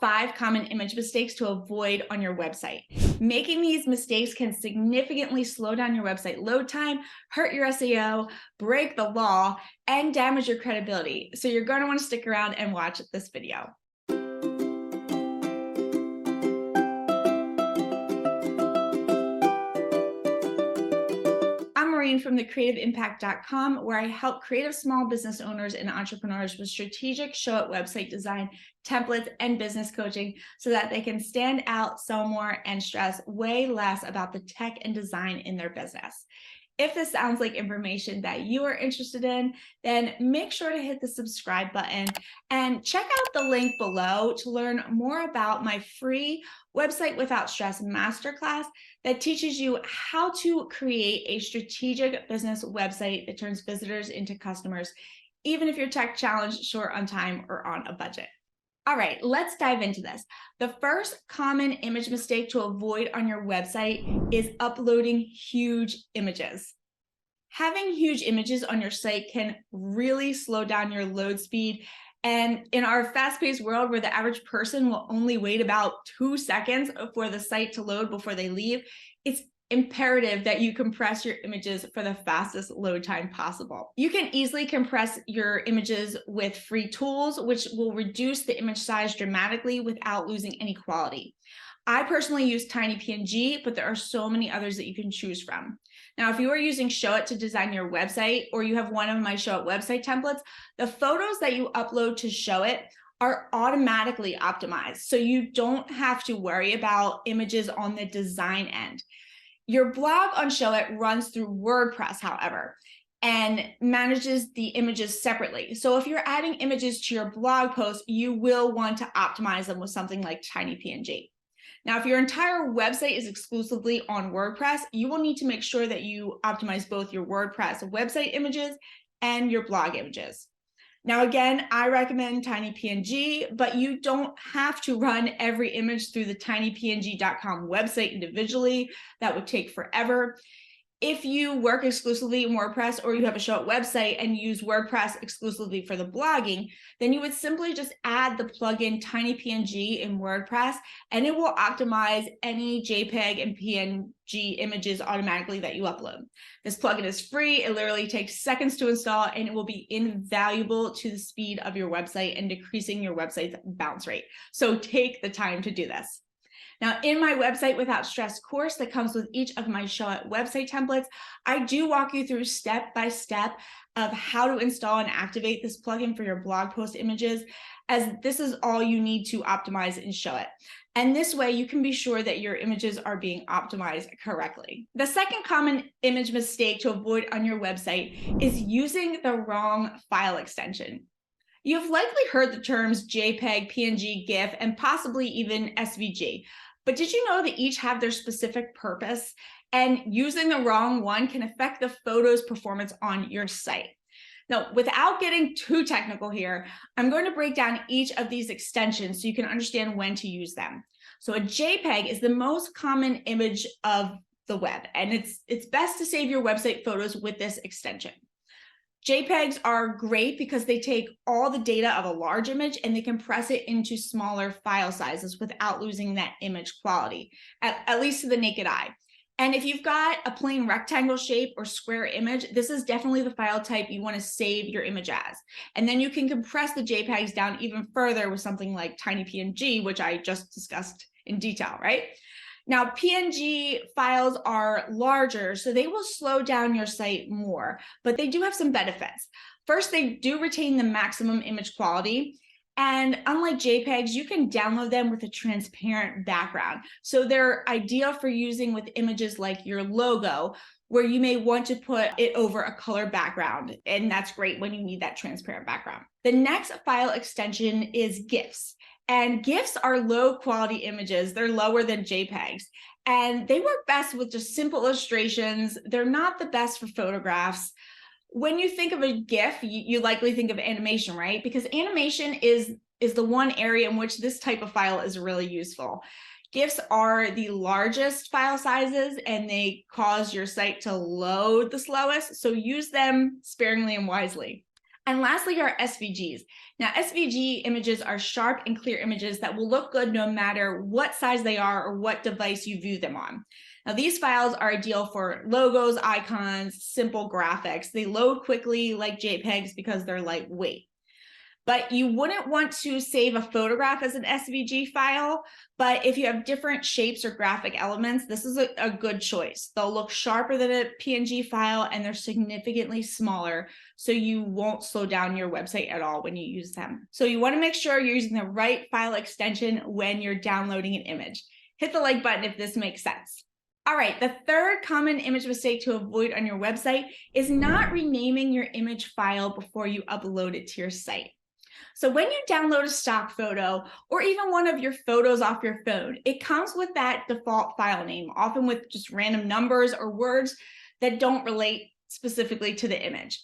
5 common image mistakes to avoid on your website. Making these mistakes can significantly slow down your website load time, hurt your SEO, break the law, and damage your credibility. So you're going to want to stick around and watch this video. I'm Maureen from thecreativeimpact.com, where I help creative small business owners and entrepreneurs with strategic show-up website design, templates, and business coaching so that they can stand out, sell more, and stress way less about the tech and design in their business. If this sounds like information that you are interested in, then make sure to hit the subscribe button and check out the link below to learn more about my free Website Without Stress Masterclass that teaches you how to create a strategic business website that turns visitors into customers, even if you're tech challenged, short on time, or on a budget. All right, let's dive into this. The first common image mistake to avoid on your website is uploading huge images. Having huge images on your site can really slow down your load speed. And in our fast-paced world where the average person will only wait about 2 seconds for the site to load before they leave, it's imperative that you compress your images for the fastest load time possible. You can easily compress your images with free tools, which will reduce the image size dramatically without losing any quality. I personally use Tiny PNG, but there are so many others that you can choose from. Now, if you are using Showit to design your website, or you have one of my Showit website templates, the photos that you upload to Showit are automatically optimized, so you don't have to worry about images on the design end. Your blog on Showit runs through WordPress, however, and manages the images separately. So if you're adding images to your blog post, you will want to optimize them with something like Tiny PNG. Now, if your entire website is exclusively on WordPress, you will need to make sure that you optimize both your WordPress website images and your blog images. Now, again, I recommend Tiny PNG, but you don't have to run every image through the tinypng.com website individually. That would take forever. If you work exclusively in WordPress, or you have a Showit website and use WordPress exclusively for the blogging, then you would simply just add the plugin Tiny PNG in WordPress, and it will optimize any JPEG and PNG images automatically that you upload. This plugin is free. It literally takes seconds to install, and it will be invaluable to the speed of your website and decreasing your website's bounce rate. So take the time to do this. Now, in my Website Without Stress course that comes with each of my Showit website templates, I do walk you through step-by-step of how to install and activate this plugin for your blog post images, as this is all you need to optimize in Showit. And this way you can be sure that your images are being optimized correctly. The second common image mistake to avoid on your website is using the wrong file extension. You've likely heard the terms JPEG, PNG, GIF, and possibly even SVG. But did you know that each have their specific purpose? And using the wrong one can affect the photo's performance on your site. Now, without getting too technical here, I'm going to break down each of these extensions so you can understand when to use them. So a JPEG is the most common image of the web, and it's best to save your website photos with this extension. JPEGs are great because they take all the data of a large image and they compress it into smaller file sizes without losing that image quality, at least to the naked eye. And if you've got a plain rectangle shape or square image, this is definitely the file type you want to save your image as. And then you can compress the JPEGs down even further with something like Tiny PNG, which I just discussed in detail, right? Now, PNG files are larger, so they will slow down your site more, but they do have some benefits. First, they do retain the maximum image quality. And unlike JPEGs, you can download them with a transparent background. So they're ideal for using with images like your logo, where you may want to put it over a color background. And that's great when you need that transparent background. The next file extension is GIFs. And GIFs are low quality images. They're lower than JPEGs. And they work best with just simple illustrations. They're not the best for photographs. When you think of a GIF, you likely think of animation, right? Because animation is the one area in which this type of file is really useful. GIFs are the largest file sizes and they cause your site to load the slowest, so use them sparingly and wisely. And lastly are SVGs. Now, SVG images are sharp and clear images that will look good no matter what size they are or what device you view them on. Now, these files are ideal for logos, icons, simple graphics. They load quickly like JPEGs because they're lightweight. But you wouldn't want to save a photograph as an SVG file, but if you have different shapes or graphic elements, this is a good choice. They'll look sharper than a PNG file and they're significantly smaller, so you won't slow down your website at all when you use them. So you want to make sure you're using the right file extension when you're downloading an image. Hit the like button if this makes sense. All right, the third common image mistake to avoid on your website is not renaming your image file before you upload it to your site. So when you download a stock photo or even one of your photos off your phone, it comes with that default file name, often with just random numbers or words that don't relate specifically to the image.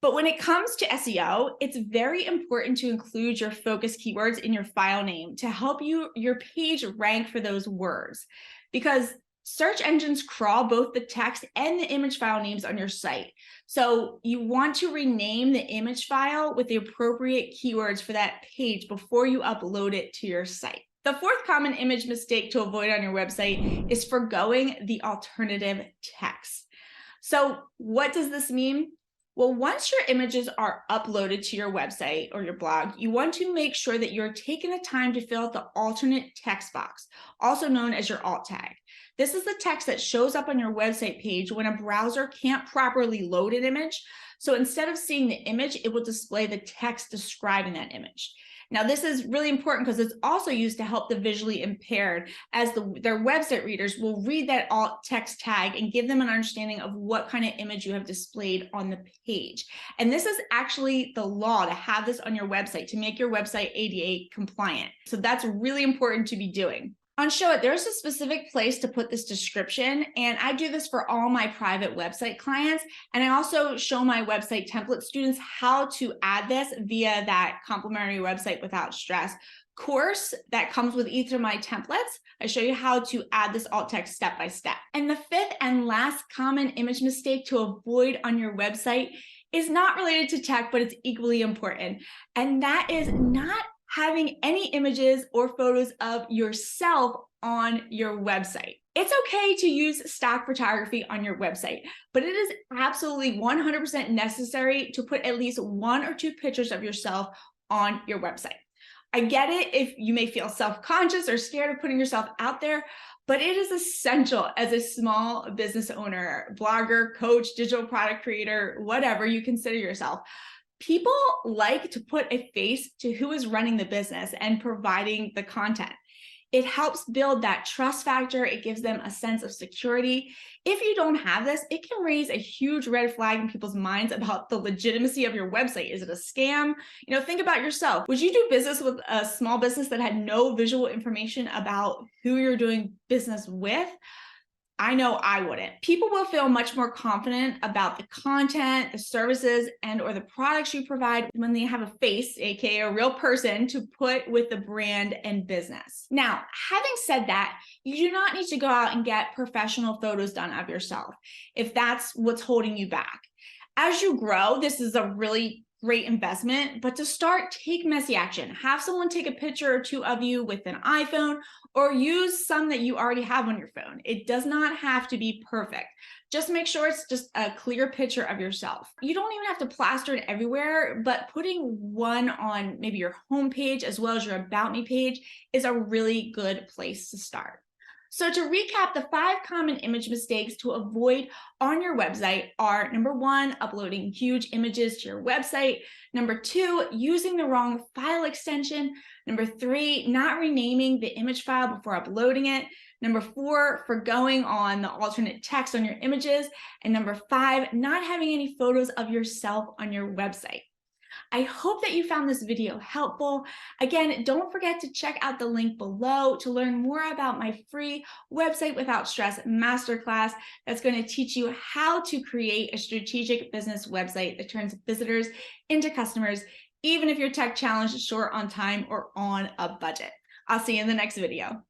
But when it comes to SEO, it's very important to include your focus keywords in your file name to help your page rank for those words, because search engines crawl both the text and the image file names on your site. So you want to rename the image file with the appropriate keywords for that page before you upload it to your site. The fourth common image mistake to avoid on your website is forgoing the alternative text. So what does this mean? Well, once your images are uploaded to your website or your blog, you want to make sure that you're taking the time to fill out the alternate text box, also known as your alt tag. This is the text that shows up on your website page when a browser can't properly load an image. So instead of seeing the image, it will display the text describing that image. Now, this is really important because it's also used to help the visually impaired, as their website readers will read that alt text tag and give them an understanding of what kind of image you have displayed on the page. And this is actually the law to have this on your website to make your website ADA compliant. So that's really important to be doing. On Showit, there's a specific place to put this description, and I do this for all my private website clients, and I also show my website template students how to add this via that complimentary website without stress course that comes with each of my templates. I show you how to add this alt text step by step. And the fifth and last common image mistake to avoid on your website is not related to tech, but it's equally important, and that is not having any images or photos of yourself on your website. It's okay to use stock photography on your website, but it is absolutely 100% necessary to put at least 1 or 2 pictures of yourself on your website. I get it if you may feel self-conscious or scared of putting yourself out there, but it is essential as a small business owner, blogger, coach, digital product creator, whatever you consider yourself. People like to put a face to who is running the business and providing the content. It helps build that trust factor. It gives them a sense of security. If you don't have this, it can raise a huge red flag in people's minds about the legitimacy of your website. Is it a scam? You know, think about yourself. Would you do business with a small business that had no visual information about who you're doing business with? I know I wouldn't. People will feel much more confident about the content, the services, and or the products you provide when they have a face, aka a real person, to put with the brand and business. Now, having said that, you do not need to go out and get professional photos done of yourself if that's what's holding you back. As you grow, this is a really great investment, but to start, take messy action. Have someone take a picture or 2 of you with an iPhone, or use some that you already have on your phone. It does not have to be perfect. Just make sure it's just a clear picture of yourself. You don't even have to plaster it everywhere, but putting one on maybe your homepage as well as your About Me page is a really good place to start. So to recap, the 5 common image mistakes to avoid on your website are: number 1, uploading huge images to your website; number 2, using the wrong file extension; number 3, not renaming the image file before uploading it; number 4, forgoing on the alternate text on your images; and number 5, not having any photos of yourself on your website. I hope that you found this video helpful. Again, don't forget to check out the link below to learn more about my free Website Without Stress Masterclass that's going to teach you how to create a strategic business website that turns visitors into customers, even if your tech challenge is short on time or on a budget. I'll see you in the next video.